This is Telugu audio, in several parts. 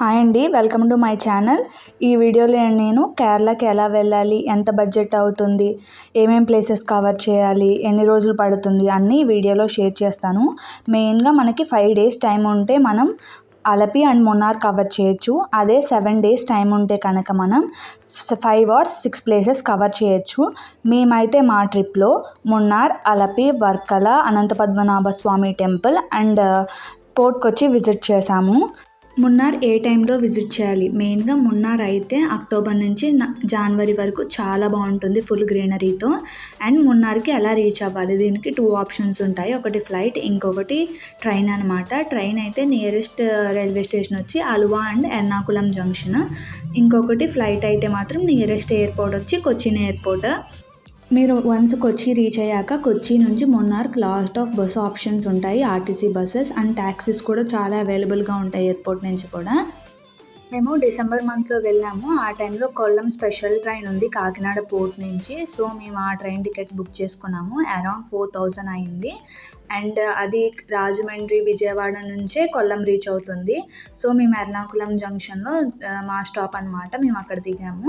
హాయ్ అండి, వెల్కమ్ టు మై ఛానల్. ఈ వీడియోలో నేను కేరళకి ఎలా వెళ్ళాలి, ఎంత బడ్జెట్ అవుతుంది, ఏమేం ప్లేసెస్ కవర్ చేయాలి, ఎన్ని రోజులు పడుతుంది అన్నీ వీడియోలో షేర్ చేస్తాను. మెయిన్గా మనకి 5 days టైం ఉంటే మనం అలపి అండ్ మున్నార్ కవర్ చేయొచ్చు. అదే 7 days టైం ఉంటే కనుక మనం 5 or 6 ప్లేసెస్ కవర్ చేయొచ్చు. మేమైతే మా ట్రిప్లో Munnar, Alleppey, Varkala, Anantha Padmanabha Swamy temple and fort Kochi visit చేశాము. మున్నార్ ఏ టైంలో విజిట్ చేయాలి? మెయిన్గా మున్నార్ అయితే అక్టోబర్ నుంచి జనవరి వరకు చాలా బాగుంటుంది ఫుల్ గ్రీనరీతో. అండ్ మున్నార్కి ఎలా రీచ్ అవ్వాలి? దీనికి 2 ఆప్షన్స్ ఉంటాయి. ఒకటి ఫ్లైట్, ఇంకొకటి ట్రైన్ అనమాట. ట్రైన్ అయితే నియరెస్ట్ రైల్వే స్టేషన్ వచ్చి అలువా అండ్ ఎర్నాకుళం జంక్షన్. ఇంకొకటి ఫ్లైట్ అయితే మాత్రం నియరెస్ట్ ఎయిర్పోర్ట్ వచ్చి కొచ్చిన్ ఎయిర్పోర్ట్. మీరు వన్స్ కొచ్చి రీచ్ అయ్యాక కొచ్చి నుంచి మున్నార్కి లాట్ ఆఫ్ బస్ ఆప్షన్స్ ఉంటాయి, ఆర్టీసీ బస్సెస్ అండ్ ట్యాక్సీస్ కూడా చాలా అవైలబుల్గా ఉంటాయి ఎయిర్పోర్ట్ నుంచి కూడా. మేము డిసెంబర్ మంత్లో వెళ్ళాము. ఆ టైంలో కొల్లం స్పెషల్ ట్రైన్ ఉంది కాకినాడ పోర్ట్ నుంచి. సో మేము ఆ ట్రైన్ టికెట్స్ బుక్ చేసుకున్నాము. అరౌండ్ 4,000 అయింది. అండ్ అది రాజమండ్రి, విజయవాడ నుంచే కొల్లం రీచ్ అవుతుంది. సో మేము ఎర్నాకుళం జంక్షన్లో మా స్టాప్ అనమాట, మేము అక్కడ దిగాము.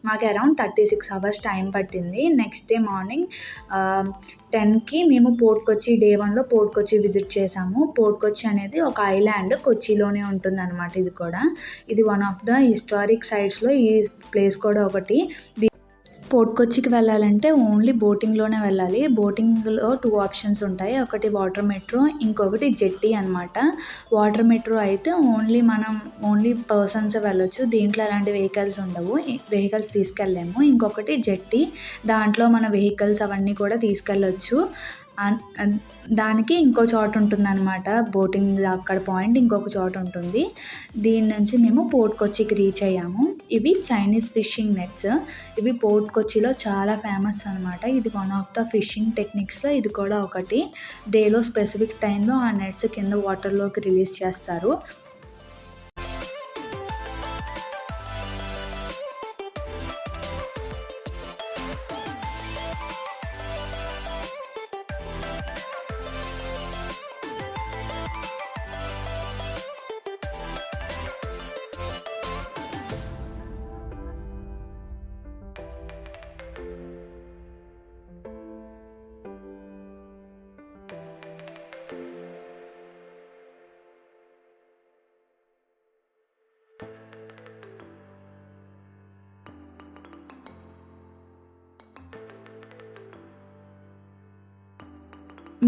మాకు అరౌండ్ 36 hours టైం పట్టింది. నెక్స్ట్ డే మార్నింగ్ 10కి మేము పోర్ట్ కొచ్చి, డే 1లో పోర్ట్ కొచ్చి విజిట్ చేసాము. పోర్ట్ కొచ్చి అనేది ఒక ఐలాండ్, కొచ్చిలోనే ఉంటుంది అనమాట. ఇది వన్ ఆఫ్ ద హిస్టారిక్ సైట్స్లో ఈ ప్లేస్ కూడా ఒకటి. పోర్ట్ కొచ్చికి వెళ్ళాలంటే ఓన్లీ బోటింగ్లోనే వెళ్ళాలి. బోటింగ్లో 2 ఆప్షన్స్ ఉంటాయి. ఒకటి వాటర్ మెట్రో, ఇంకొకటి జెట్టి అనమాట. వాటర్ మెట్రో అయితే ఓన్లీ పర్సన్స్ వెళ్ళొచ్చు. దీంట్లో ఎలాంటి వెహికల్స్ ఉండవు, వెహికల్స్ తీసుకెళ్ళలేము. ఇంకొకటి జెట్టి, దాంట్లో మన వెహికల్స్ అవన్నీ కూడా తీసుకెళ్ళొచ్చు. దానికి ఇంకో చోట ఉంటుంది అనమాట, బోటింగ్ అక్కడ పాయింట్ ఇంకొక చోట ఉంటుంది. దీని నుంచి మేము పోర్ట్ కొచ్చికి రీచ్ అయ్యాము. ఇవి చైనీస్ ఫిషింగ్ నెట్స్. ఇవి పోర్ట్ కొచ్చిలో చాలా ఫేమస్ అనమాట. ఇది వన్ ఆఫ్ ద ఫిషింగ్ టెక్నిక్స్లో ఇది కూడా ఒకటి. డేలో స్పెసిఫిక్ టైంలో ఆ నెట్స్ కింద వాటర్లోకి రిలీజ్ చేస్తారు.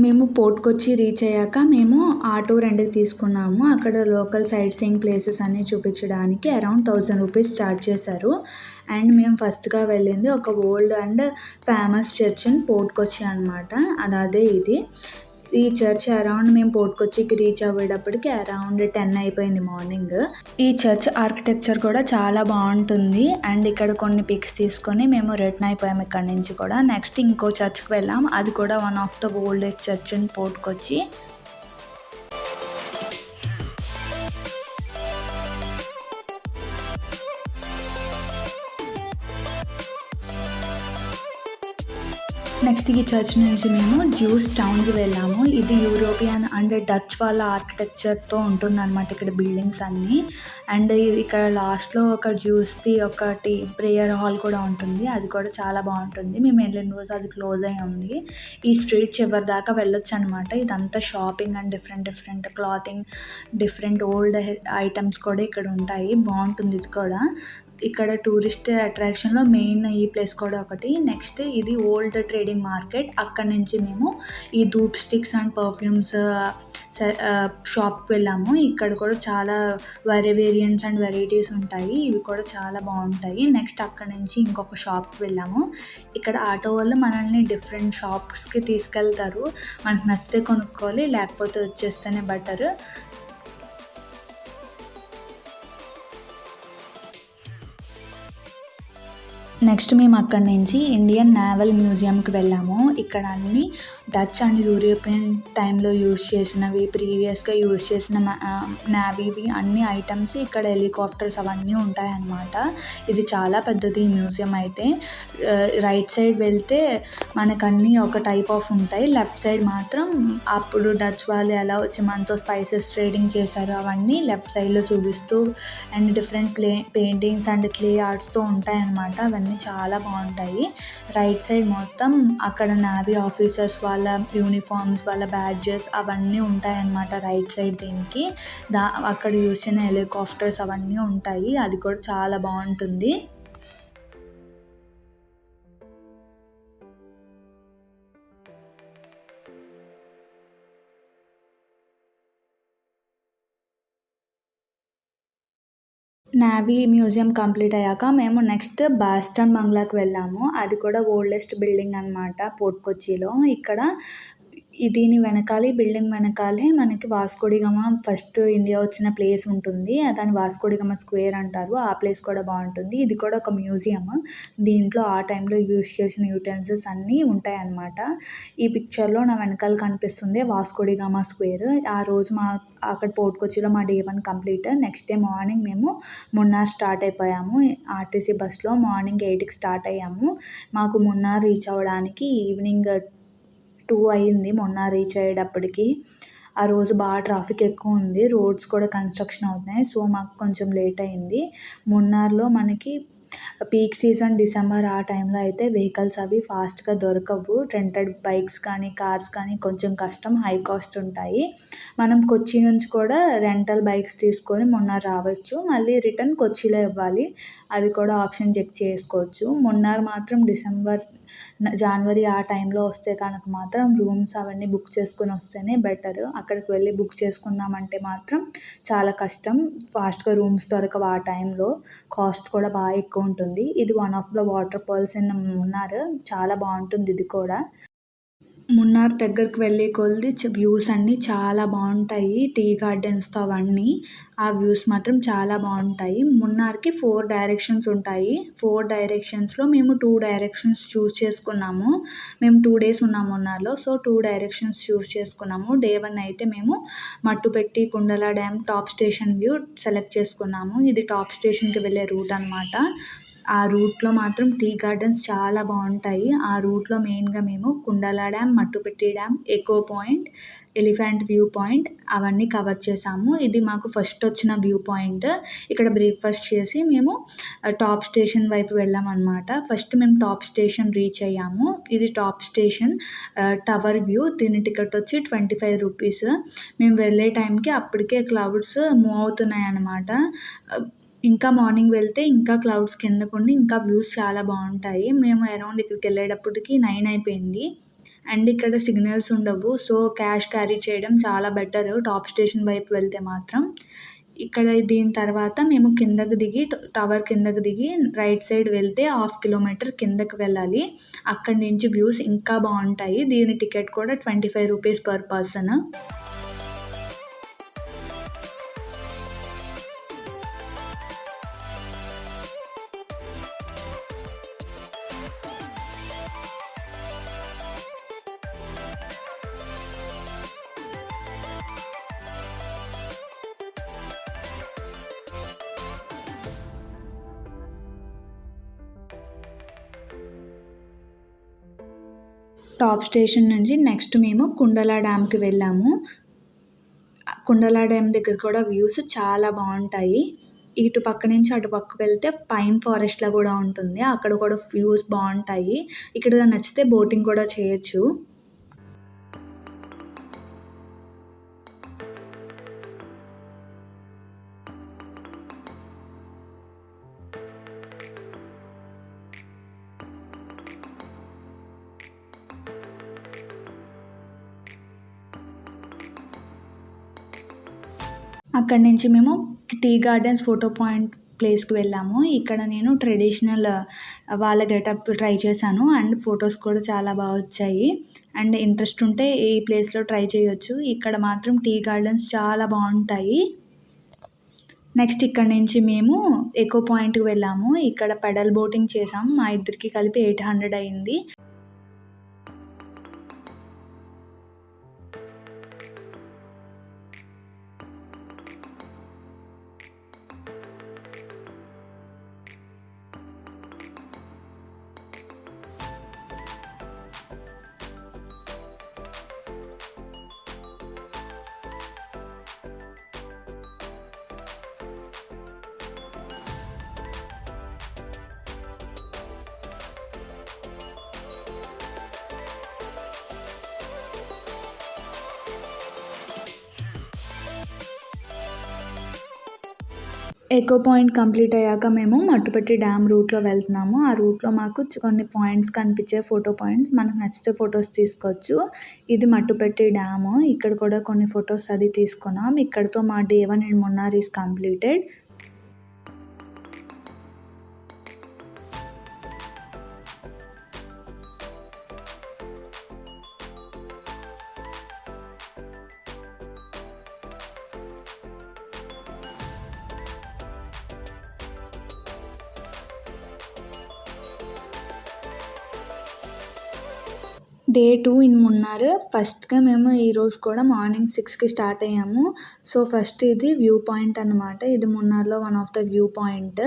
మేము పోర్ట్ కొచ్చి రీచ్ అయ్యాక మేము ఆటో రెంట్కి తీసుకున్నాము. అక్కడ లోకల్ సైట్ సీయింగ్ ప్లేసెస్ అన్నీ చూపించడానికి అరౌండ్ 1,000 రూపీస్ చార్జ్ చేశారు. అండ్ మేము ఫస్ట్గా వెళ్ళింది ఒక old and famous church in fort Kochi అనమాట. అదే ఇది. ఈ చర్చ్ అరౌండ్ మేము పోర్ట్ కొచ్చికి రీచ్ అయ్యేటప్పటికి అరౌండ్ 10 అయిపోయింది మార్నింగ్. ఈ చర్చ్ ఆర్కిటెక్చర్ కూడా చాలా బాగుంటుంది. అండ్ ఇక్కడ కొన్ని పిక్స్ తీసుకొని మేము రిటర్న్ అయిపోయాము ఇక్కడ నుంచి కూడా. నెక్స్ట్ ఇంకో చర్చ్కి వెళ్ళాం, అది కూడా one of the oldest church in fort Kochi. Next ఈ చర్చ్ నుంచి మేము జ్యూస్ టౌన్కి వెళ్ళాము. ఇది యూరోపియన్ అండ్ డచ్ వాళ్ళ ఆర్కిటెక్చర్తో ఉంటుందన్నమాట ఇక్కడ బిల్డింగ్స్ అన్నీ. అండ్ ఇక్కడ లాస్ట్లో ఒక జ్యూస్ది ఒకటి ప్రేయర్ హాల్ కూడా ఉంటుంది, అది కూడా చాలా బాగుంటుంది. మేము వెళ్ళిన రోజు అది క్లోజ్ అయి ఉంది. ఈ స్ట్రీట్ చివరి దాకా వెళ్ళొచ్చు అనమాట. ఇదంతా shopping and different clothing, different old items కూడా ఇక్కడ ఉంటాయి. బాగుంటుంది ఇది కూడా. ఇక్కడ టూరిస్ట్ అట్రాక్షన్లో మెయిన్ ఈ ప్లేస్ కూడా ఒకటి. నెక్స్ట్ ఇది ఓల్డ్ ట్రేడింగ్ మార్కెట్. అక్కడ నుంచి మేము ఈ ధూప్ స్టిక్స్ అండ్ పర్ఫ్యూమ్స్ షాప్కి వెళ్ళాము. ఇక్కడ కూడా చాలా వేరియంట్స్ అండ్ వెరైటీస్ ఉంటాయి, ఇవి కూడా చాలా బాగుంటాయి. నెక్స్ట్ అక్కడ నుంచి ఇంకొక షాప్కి వెళ్ళాము. ఇక్కడ ఆటో వాళ్ళు మనల్ని డిఫరెంట్ షాప్స్కి తీసుకెళ్తారు. మనకు నచ్చితే కొనుక్కోవాలి, లేకపోతే వచ్చేస్తేనే బెటర్. నెక్స్ట్ మేము అక్కడి నుంచి ఇండియన్ నేవల్ మ్యూజియంకి వెళ్ళాము. ఇక్కడ అన్ని డచ్ అండ్ యూరోపియన్ టైంలో యూజ్ చేసినవి, ప్రీవియస్గా యూజ్ చేసిన నావీవి అన్ని ఐటమ్స్ ఇక్కడ హెలికాప్టర్స్ అవన్నీ ఉంటాయన్నమాట. ఇది చాలా పెద్దది మ్యూజియం అయితే. రైట్ సైడ్ వెళ్తే మనకన్నీ ఒక టైప్ ఆఫ్ ఉంటాయి. లెఫ్ట్ సైడ్ మాత్రం అప్పుడు డచ్ వాళ్ళు ఎలా వచ్చి మనతో స్పైసెస్ ట్రేడింగ్ చేశారు అవన్నీ లెఫ్ట్ సైడ్లో చూపిస్తూ and different paintings and clay ఆర్ట్స్తో ఉంటాయన్నమాట. అవన్నీ చాలా బాగుంటాయి. రైట్ సైడ్ మొత్తం అక్కడ నావీ ఆఫీసర్స్ వాళ్ళ యూనిఫామ్స్, వాళ్ళ బ్యాడ్జెస్ అవన్నీ ఉంటాయన్నమాట. రైట్ సైడ్ దీనికి అక్కడ యూజ్ చేసిన హెలికాప్టర్స్ అవన్నీ ఉంటాయి. అది కూడా చాలా బాగుంటుంది. నావీ మ్యూజియం కంప్లీట్ అయ్యాక మేము నెక్స్ట్ బాస్టన్ బంగ్లాకి వెళ్ళాము. అది కూడా ఓల్డెస్ట్ బిల్డింగ్ అనమాట పోర్ట్ కొచ్చిలో. ఇక్కడ దీని వెనకాలే బిల్డింగ్ వెనకాలే మనకి వాస్కోడిగామా ఫస్ట్ ఇండియా వచ్చిన ప్లేస్ ఉంటుంది. దాన్ని వాస్కోడిగామా స్క్వేర్ అంటారు. ఆ ప్లేస్ కూడా బాగుంటుంది. ఇది కూడా ఒక మ్యూజియం. దీంట్లో ఆ టైంలో యూజ్ చేసిన యూటెన్సిల్స్ అన్నీ ఉంటాయన్నమాట. ఈ పిక్చర్లో నా వెనకాల కనిపిస్తుంది వాస్కోడిగామా స్క్వేర్. ఆ రోజు అక్కడ పోర్ట్ కొచ్చిలో మా day 1 complete. Next day morning మేము మున్నార్ స్టార్ట్ అయిపోయాము. ఆర్టీసీ బస్లో మార్నింగ్ 8కి స్టార్ట్ అయ్యాము. మాకు మున్నార్ రీచ్ అవ్వడానికి ఈవినింగ్ 2 అయ్యింది. మున్నార్ రీచ్ అయ్యేటప్పటికి ఆ రోజు బాగా ట్రాఫిక్ ఎక్కువ ఉంది. రోడ్స్ కూడా కన్స్ట్రక్షన్ అవుతున్నాయి. సో మాకు కొంచెం లేట్ అయింది. మున్నార్లో మనకి పీక్ సీజన్ డిసెంబర్ ఆ టైంలో అయితే వెహికల్స్ అవి ఫాస్ట్గా దొరకవు. రెంటెడ్ బైక్స్ కానీ కార్స్ కానీ కొంచెం కష్టం, హై కాస్ట్ ఉంటాయి. మనం కొచ్చి నుంచి కూడా రెంటల్ బైక్స్ తీసుకొని మున్నార్ రావచ్చు. మళ్ళీ రిటర్న్ కొచ్చిలో ఇవ్వాలి. అవి కూడా ఆప్షన్ చెక్ చేసుకోవచ్చు. మున్నార్ మాత్రం జనవరి ఆ టైంలో వస్తే కనుక మాత్రం రూమ్స్ అవన్నీ బుక్ చేసుకొని వస్తేనే బెటర్. అక్కడికి వెళ్ళి బుక్ చేసుకుందామంటే మాత్రం చాలా కష్టం. ఫాస్ట్గా రూమ్స్ దొరకవు ఆ టైంలో. కాస్ట్ కూడా బాగా ఎక్కువ ఉంటుంది. ఇది one of the waterfalls in Munnar. చాలా బాగుంటుంది ఇది కూడా. మున్నార్ దగ్గరికి వెళ్ళే కొలది వ్యూస్ అన్నీ చాలా బాగుంటాయి. టీ గార్డెన్స్తో అవన్నీ. ఆ వ్యూస్ మాత్రం చాలా బాగుంటాయి. మున్నార్కి 4 డైరెక్షన్స్ ఉంటాయి. 4 డైరెక్షన్స్లో మేము 2 డైరెక్షన్స్ చూస్ చేసుకున్నాము. మేము 2 డేస్ ఉన్నాము మున్నార్లో. సో 2 డైరెక్షన్స్ చూస్ చేసుకున్నాము. డే 1 అయితే మేము మట్టుపెట్టి కుండల dam top station view select చేసుకున్నాము. ఇది టాప్ స్టేషన్కి వెళ్ళే రూట్ అనమాట. ఆ రూట్లో మాత్రం టీ గార్డెన్స్ చాలా బాగుంటాయి. ఆ రూట్లో మెయిన్గా మేము Kundala dam, Mattupetty dam, echo point, elephant view point అవన్నీ కవర్ చేసాము. ఇది మాకు ఫస్ట్ వచ్చిన వ్యూ పాయింట్. ఇక్కడ బ్రేక్ఫాస్ట్ చేసి మేము టాప్ స్టేషన్ వైపు వెళ్ళామన్నమాట. ఫస్ట్ మేము టాప్ స్టేషన్ రీచ్ అయ్యాము. ఇది టాప్ స్టేషన్ టవర్ వ్యూ. దీని టికెట్ వచ్చి 25 రూపీస్. మేము వెళ్ళే టైంకి అప్పటికే క్లౌడ్స్ మూవ్ అవుతున్నాయి అన్నమాట. ఇంకా మార్నింగ్ వెళ్తే ఇంకా క్లౌడ్స్ కిందకుండి ఇంకా వ్యూస్ చాలా బాగుంటాయి. మేము అరౌండ్ ఇక్కడికి వెళ్ళేటప్పటికి 9 అయిపోయింది. అండ్ ఇక్కడ సిగ్నల్స్ ఉండవు. సో క్యాష్ క్యారీ చేయడం చాలా బెటర్ టాప్ స్టేషన్ వైపు వెళ్తే మాత్రం. ఇక్కడ దీని తర్వాత మేము కిందకు దిగి టవర్ కిందకు దిగి రైట్ సైడ్ వెళ్తే 1/2 కిలోమీటర్ కిందకి వెళ్ళాలి. అక్కడి నుంచి వ్యూస్ ఇంకా బాగుంటాయి. దీని టికెట్ కూడా 25 rupees per person. Top station నుంచి నెక్స్ట్ మేము కుండల డ్యామ్కి వెళ్ళాము. కుండల డ్యామ్ దగ్గర కూడా వ్యూస్ చాలా బాగుంటాయి. ఇటు పక్క నుంచి అటు పక్క వెళ్తే పైన్ ఫారెస్ట్లా కూడా ఉంటుంది. అక్కడ కూడా వ్యూస్ బాగుంటాయి. ఇక్కడ నచ్చితే బోటింగ్ కూడా చేయొచ్చు. అక్కడి నుంచి మేము టీ గార్డెన్స్ ఫోటో పాయింట్ ప్లేస్కి వెళ్ళాము. ఇక్కడ నేను ట్రెడిషనల్ వాళ్ళ గెటప్ ట్రై చేశాను అండ్ ఫొటోస్ కూడా చాలా బాగా వచ్చాయి. అండ్ ఇంట్రెస్ట్ ఉంటే ఈ ప్లేస్లో ట్రై చేయొచ్చు. ఇక్కడ మాత్రం టీ గార్డెన్స్ చాలా బాగుంటాయి. నెక్స్ట్ ఇక్కడ నుంచి మేము ఎకో పాయింట్కి వెళ్ళాము. ఇక్కడ పెడల్ బోటింగ్ చేసాము. మా ఇద్దరికి కలిపి 800 అయింది. ఎకో పాయింట్ కంప్లీట్ అయ్యాక మేము మట్టుపెట్టి డ్యామ్ రూట్లో వెళ్తున్నాము. ఆ రూట్లో మాకు కొన్ని పాయింట్స్ కనిపించాయి, ఫోటో పాయింట్స్. మనకు నచ్చితే ఫొటోస్ తీసుకోవచ్చు. ఇది మట్టుపెట్టి డ్యాము. ఇక్కడ కూడా కొన్ని ఫొటోస్ అది తీసుకున్నాం. ఇక్కడితో మా day 1 in Munnar is completed. Day 2 in Munnar. ఫస్ట్‌గా మేము ఈరోజు కూడా మార్నింగ్ 6కి స్టార్ట్ అయ్యాము. సో, ఫస్ట్ ఇది వ్యూ పాయింట్ అనమాట. ఇది మున్నార్‌లో one of the view point.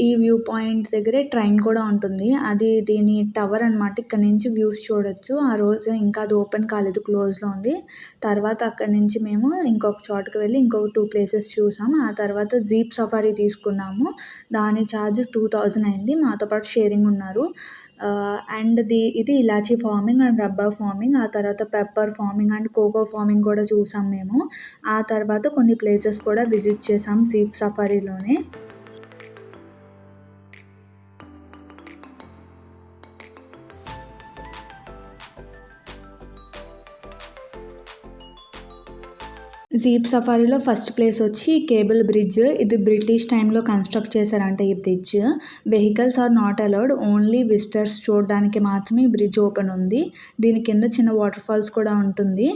ఈ వ్యూ పాయింట్ దగ్గరే ట్రైన్ కూడా ఉంటుంది. అది దీని టవర్ అనమాట. ఇక్కడ నుంచి వ్యూస్ చూడొచ్చు. ఆ రోజు ఇంకా అది ఓపెన్ కాలేదు, క్లోజ్‌లో ఉంది. తర్వాత అక్కడి నుంచి మేము ఇంకొక చోటుకి వెళ్ళి ఇంకొక 2 ప్లేసెస్ చూసాం. ఆ తర్వాత జీప్ సఫారీ తీసుకున్నాము. దాని ఛార్జ్ 2000 అయింది. మాతో పాటు షేరింగ్ ఉన్నారు. అండ్ ఇది ఇలాచీ ఫార్మింగ్ అండ్ రబ్బర్ ఫార్మింగ్, ఆ తర్వాత pepper farming and cocoa farming కూడా చూసాం మేము. ఆ తర్వాత కొన్ని ప్లేసెస్ కూడా విజిట్ చేసాం జీప్ సఫారీలోనే. జీప్ సఫారీలో ఫస్ట్ ప్లేస్ వచ్చి కేబుల్ బ్రిడ్జ్. ఇది బ్రిటిష్ టైంలో కన్స్ట్రక్ట్ చేశారంట ఈ bridge. Vehicles are not allowed, only visitors చూడడానికి మాత్రమే ఈ బ్రిడ్జ్ ఓపెన్ ఉంది. దీని కింద చిన్న వాటర్ ఫాల్స్ కూడా ఉంటుంది.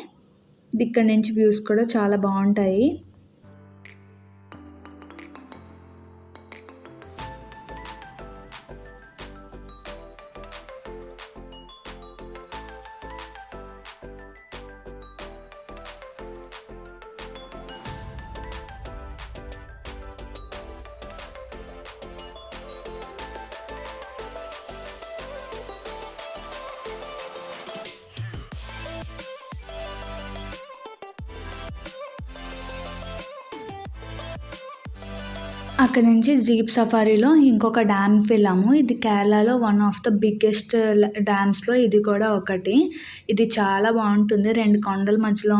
ఇక్కడ నుంచి వ్యూస్ కూడా చాలా బాగుంటాయి. అక్కడి నుంచి జీప్ సఫారీలో ఇంకొక డ్యామ్‌కి వెళ్ళాము. ఇది కేరళలో వన్ ఆఫ్ ద బిగ్గెస్ట్ డ్యామ్స్‌లో ఇది కూడా ఒకటి. ఇది చాలా బాగుంటుంది. 2 కొండల మధ్యలో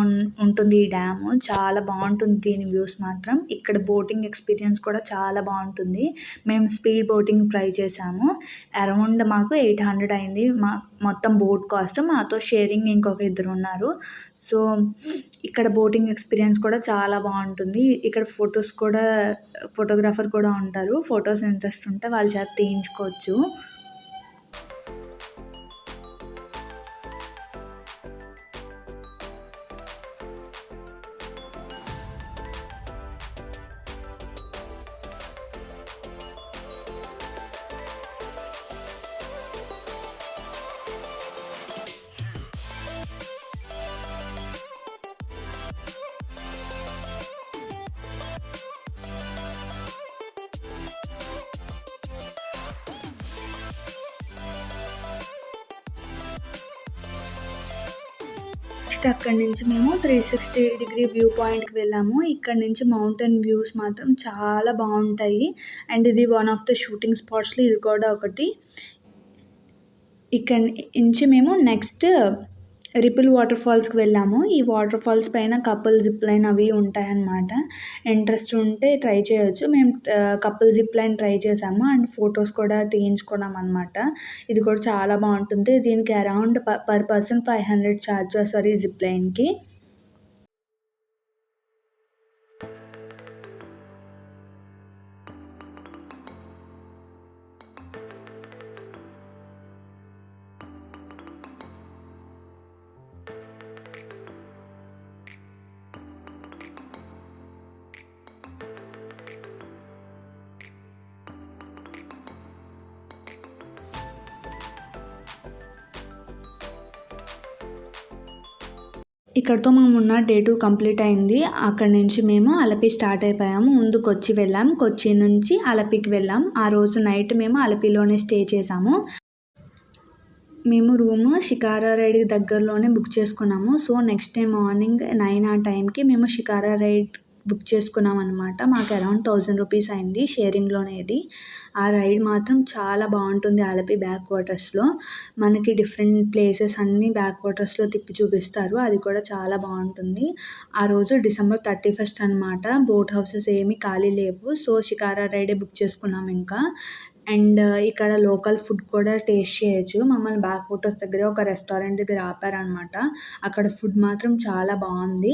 ఉంటుంది ఈ డ్యాము. చాలా బాగుంటుంది దీని వ్యూస్ మాత్రం. ఇక్కడ బోటింగ్ ఎక్స్పీరియన్స్ కూడా చాలా బాగుంటుంది. మేము స్పీడ్ బోటింగ్ ట్రై చేసాము. అరౌండ్ మాకు 800 అయింది మొత్తం బోట్ కాస్ట్. మాతో షేరింగ్ ఇంకొక ఇద్దరు ఉన్నారు. సో, ఇక్కడ బోటింగ్ ఎక్స్పీరియన్స్ కూడా చాలా బాగుంటుంది. ఇక్కడ ఫోటోగ్రాఫర్ కూడా ఉంటారు. ఫొటోస్ ఇంట్రెస్ట్ ఉంటే వాళ్ళ చేత తీయించుకోవచ్చు. నెక్స్ట్ అక్కడి నుంచి మేము 360 డిగ్రీ వ్యూ పాయింట్‌కి వెళ్ళాము. ఇక్కడ నుంచి మౌంటైన్ వ్యూస్ మాత్రం చాలా బాగుంటాయి. అండ్ ఇది వన్ ఆఫ్ ద షూటింగ్ స్పాట్స్‌లో ఇది కూడా ఒకటి. ఇక్కడి నుంచి మేము నెక్స్ట్ రిపుల్ వాటర్ ఫాల్స్‌కి వెళ్ళాము. ఈ వాటర్ ఫాల్స్ పైన కపుల్ జిప్ లైన్ అవి ఉంటాయన్నమాట. ఇంట్రెస్ట్ ఉంటే ట్రై చేయొచ్చు. మేము కపుల్ జిప్ లైన్ ట్రై చేసాము అండ్ ఫొటోస్ కూడా తీయించుకున్నాం అనమాట. ఇది కూడా చాలా బాగుంటుంది. దీనికి అరౌండ్ పర్ పర్సన్ 500 ఛార్జ్ చేస్తారు ఈ జిప్ లైన్‌కి. ఇక్కడితో మేమున్న డే 2 కంప్లీట్ అయింది. అక్కడి నుంచి మేము అలపి స్టార్ట్ అయిపోయాము. ముందు కొచ్చి వెళ్ళాం. కొచ్చి నుంచి అలపికి వెళ్ళాం. ఆ రోజు నైట్ మేము అలపిలోనే స్టే చేసాము. మేము రూము షికారా రైడ్‌కి దగ్గరలోనే బుక్ చేసుకున్నాము. సో, నెక్స్ట్ డే మార్నింగ్ 9 ఆ టైంకి మేము షికారా రైడ్ బుక్ చేసుకున్నాం అనమాట. మాకు అరౌండ్ 1000 రూపీస్ అయింది షేరింగ్‌లోనే ఇది. ఆ రైడ్ మాత్రం చాలా బాగుంటుంది అలపి బ్యాక్ వాటర్స్‌లో. మనకి డిఫరెంట్ ప్లేసెస్ అన్నీ బ్యాక్ వాటర్స్‌లో తిప్పి చూపిస్తారు. అది కూడా చాలా బాగుంటుంది. ఆ రోజు డిసెంబర్ 31 అనమాట. బోట్ హౌసెస్ ఏమీ ఖాళీ లేవు. సో, షికారా రైడే బుక్ చేసుకున్నాం ఇంకా. అండ్ ఇక్కడ లోకల్ ఫుడ్ కూడా టేస్ట్ చేయొచ్చు. మమ్మల్ని బ్యాక్ వాటర్స్ దగ్గర ఒక రెస్టారెంట్ దగ్గర ఆపారనమాట. అక్కడ ఫుడ్ మాత్రం చాలా బాగుంది.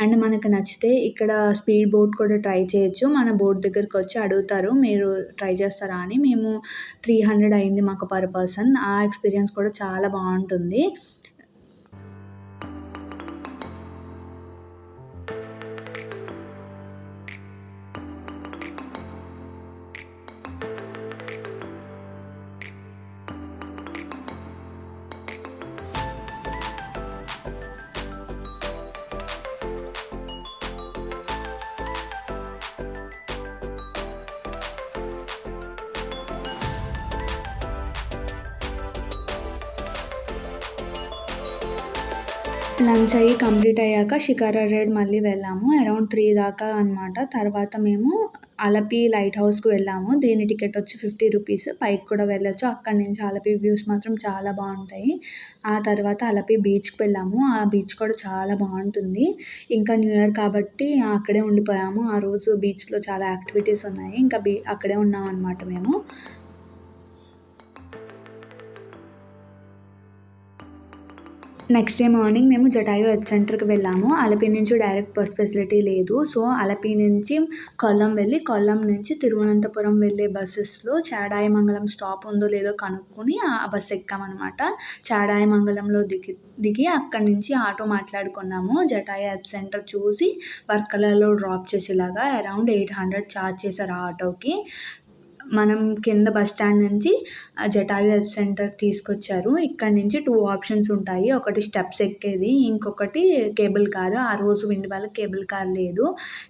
అండ్ మనకు నచ్చితే ఇక్కడ స్పీడ్ బోట్ కూడా ట్రై చేయొచ్చు. మన బోట్ దగ్గరికి వచ్చి అడుగుతారు, మీరు ట్రై చేస్తారా అని. మేము 300 అయింది మాకు పర్ పర్సన్. ఆ ఎక్స్పీరియన్స్ కూడా చాలా బాగుంటుంది. లంచ్ అయ్యి కంప్లీట్ అయ్యాక షికారా రైడ్ మళ్ళీ వెళ్ళాము. అరౌండ్ 3 దాకా అనమాట. తర్వాత మేము అలపి లైట్ హౌస్‌కి వెళ్ళాము. దీని టికెట్ వచ్చి 50 రూపీస్. పైకి కూడా వెళ్ళొచ్చు. అక్కడి నుంచి అలపి వ్యూస్ మాత్రం చాలా బాగుంటాయి. ఆ తర్వాత అలపి బీచ్‌కి వెళ్ళాము. ఆ బీచ్ కూడా చాలా బాగుంటుంది. ఇంకా న్యూ ఇయర్ కాబట్టి అక్కడే ఉండిపోయాము. ఆ రోజు బీచ్‌లో చాలా యాక్టివిటీస్ ఉన్నాయి. ఇంకా అక్కడే ఉన్నామన్నమాట మేము. నెక్స్ట్ డే మార్నింగ్ మేము జటాయు ఎర్త్ సెంటర్‌కి వెళ్ళాము. అలపి నుంచి డైరెక్ట్ బస్ ఫెసిలిటీ లేదు. సో, అలపి నుంచి కొల్లం వెళ్ళి, కొల్లం నుంచి తిరువనంతపురం వెళ్ళే బసెస్‌లో చాడాయిమంగళం స్టాప్ ఉందో లేదో కనుక్కొని ఆ బస్ ఎక్కామనమాట. చాడాయిమంగళంలో దిగి అక్కడి నుంచి ఆటో మాట్లాడుకున్నాము. జటాయు ఎర్త్ సెంటర్ చూసి వర్కలాలో డ్రాప్ చేసేలాగా అరౌండ్ 800 ఛార్జ్ చేశారు ఆ ఆటోకి. మనం కింద బస్ స్టాండ్ నుంచి జటాయు ఎర్త్ సెంటర్ తీసుకొచ్చారు. ఇక్కడి నుంచి 2 ఆప్షన్స్ ఉంటాయి. ఒకటి స్టెప్స్ ఎక్కేది, ఇంకొకటి కేబుల్ కారు. ఆ రోజు విండి వాళ్ళకి కేబుల్ కార్ లేదు.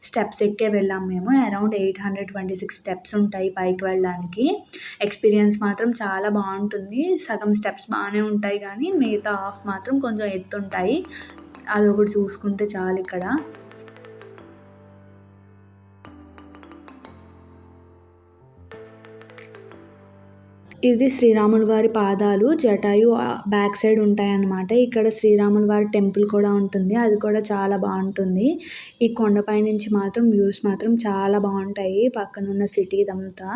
స్టెప్స్ ఎక్కే వెళ్ళాము మేము. అరౌండ్ 826 స్టెప్స్ ఉంటాయి పైకి వెళ్ళడానికి. ఎక్స్పీరియన్స్ మాత్రం చాలా బాగుంటుంది. సగం స్టెప్స్ బాగానే ఉంటాయి కానీ మిగతా హాఫ్ మాత్రం కొంచెం ఎత్తుంటాయి. అదొకటి చూసుకుంటే చాలు ఇక్కడ. ఇది శ్రీరాముల వారి పాదాలు జటాయు బ్యాక్ సైడ్ ఉంటాయన్నమాట. ఇక్కడ శ్రీరాముల వారి టెంపుల్ కూడా ఉంటుంది. అది కూడా చాలా బాగుంటుంది. ఈ కొండపై నుంచి మాత్రం వ్యూస్ మాత్రం చాలా బాగుంటాయి పక్కనున్న సిటీ ఇదంతా.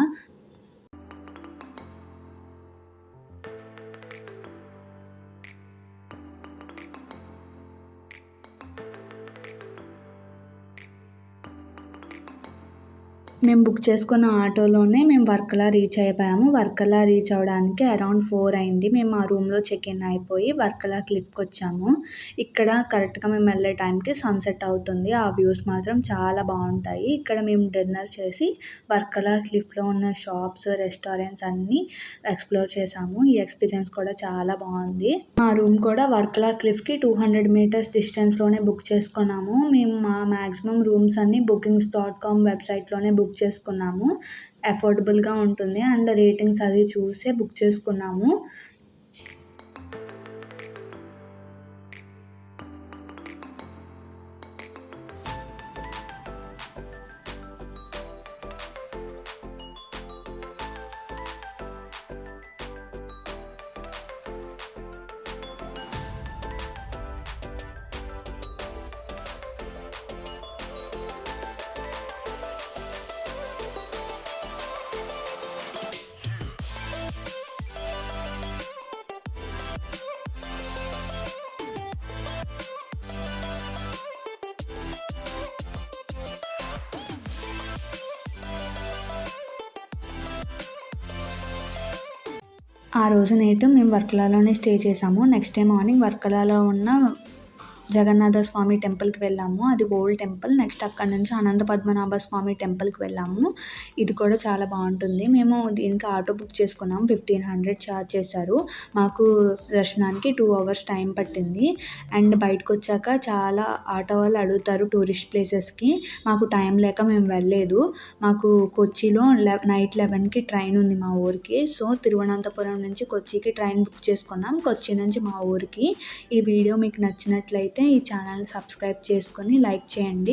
మేము బుక్ చేసుకున్న ఆటోలోనే మేము వర్కలా రీచ్ అయిపోయాము. వర్కలా రీచ్ అవ్వడానికి అరౌండ్ 4 అయింది. మేము ఆ రూమ్‌లో చెక్ ఇన్ అయిపోయి వర్కలా క్లిఫ్‌కి వచ్చాము. ఇక్కడ కరెక్ట్‌గా మేము వెళ్ళే టైంకి సన్సెట్ అవుతుంది. ఆ వ్యూస్ మాత్రం చాలా బాగుంటాయి. ఇక్కడ మేము డిన్నర్ చేసి వర్కలా క్లిఫ్‌లో ఉన్న షాప్స్, రెస్టారెంట్స్ అన్నీ ఎక్స్‌ప్లోర్ చేసాము. ఈ ఎక్స్పీరియన్స్ కూడా చాలా బాగుంది. మా రూమ్ కూడా వర్కలా క్లిఫ్‌కి 200 మీటర్స్ డిస్టెన్స్‌లోనే బుక్ చేసుకున్నాము. మేము మ్యాక్సిమం రూమ్స్ అన్నీ bookings.com వెబ్సైట్‌లోనే బుక్ చేసుకున్నాము. అఫోర్డబుల్‌గా ఉంటుంది అండ్ రేటింగ్స్ అది చూసే బుక్ చేసుకున్నాము. ఆ రోజు నైట్ మేము వర్కలాలోనే స్టే చేసాము. నెక్స్ట్ డే మార్నింగ్ వర్కలాలో ఉన్న జగన్నాథ స్వామి టెంపుల్‌కి వెళ్ళాము. అది ఓల్డ్ టెంపుల్. నెక్స్ట్ అక్కడి నుంచి అనంత పద్మనాభ స్వామి టెంపుల్‌కి వెళ్ళాము. ఇది కూడా చాలా బాగుంటుంది. మేము దీనికి ఆటో బుక్ చేసుకున్నాం. 1500 ఛార్జ్ చేశారు. మాకు దర్శనానికి 2 అవర్స్ టైం పట్టింది. అండ్ బయటకొచ్చాక చాలా ఆటో వాళ్ళు అడుగుతారు టూరిస్ట్ ప్లేసెస్‌కి. మాకు టైం లేక మేము వెళ్ళలేదు. మాకు కొచ్చిలో నైట్ 11కి ట్రైన్ ఉంది మా ఊరికి. సో, తిరువనంతపురం నుంచి కొచ్చికి ట్రైన్ బుక్ చేసుకున్నాం. కొచ్చి నుంచి మా ఊరికి. ఈ వీడియో మీకు నచ్చినట్లయితే ఈ ఛానల్ని సబ్స్క్రైబ్ చేసుకొని లైక్ చేయండి.